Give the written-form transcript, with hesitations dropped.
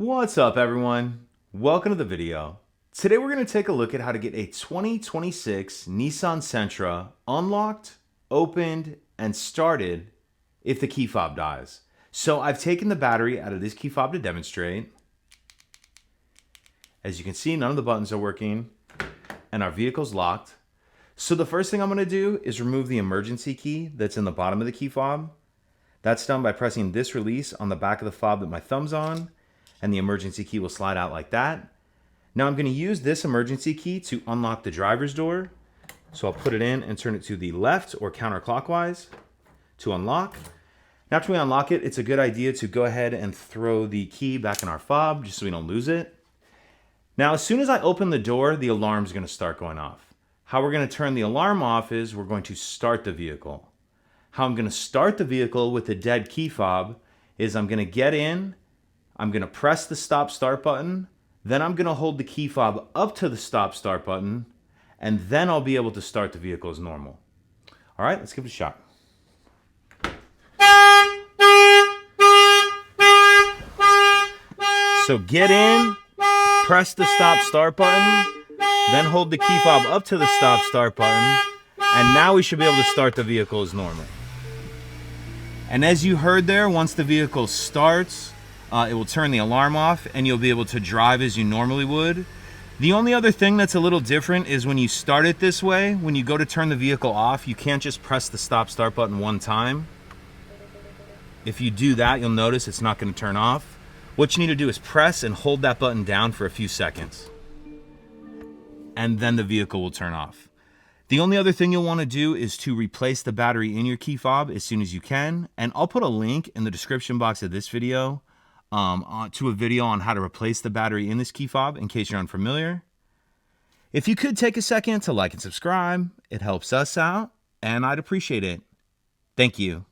What's up, everyone? Welcome to the video. Today we're going to take a look at how to get a 2026 Nissan Sentra unlocked, opened, and started if the key fob dies. So I've taken the battery out of this key fob to demonstrate. As you can see, none of the buttons are working and our vehicle's locked. So the first thing I'm going to do is remove the emergency key that's in the bottom of the key fob. That's done by pressing this release on the back of the fob that my thumb's on, and the emergency key will slide out like that. Now I'm going to use this emergency key to unlock the driver's door. So I'll put it in and turn it to the left or counterclockwise to unlock. Now after we unlock it, it's a good idea to go ahead and throw the key back in our fob just so we don't lose it. Now as soon as I open the door, the alarm's going to start going off. How we're going to turn the alarm off is we're going to start the vehicle. How I'm going to start the vehicle with the dead key fob is I'm going to get in, I'm going to press the stop start button, then I'm going to hold the key fob up to the stop start button, and then I'll be able to start the vehicle as normal. All right, let's give it a shot. So get in, press the stop start button, then hold the key fob up to the stop start button, and now we should be able to start the vehicle as normal. And as you heard there, once the vehicle starts, it will turn the alarm off and you'll be able to drive as you normally would. The only other thing that's a little different is when you start it this way, when you go to turn the vehicle off, you can't just press the stop start button one time. If you do that, you'll notice it's not going to turn off. What you need to do is press and hold that button down for a few seconds, and then the vehicle will turn off. The only other thing you'll want to do is to replace the battery in your key fob as soon as you can. And I'll put a link in the description box of this video to a video on how to replace the battery in this key fob in case you're unfamiliar. If you could take a second to like and subscribe, it helps us out and I'd appreciate it. Thank you.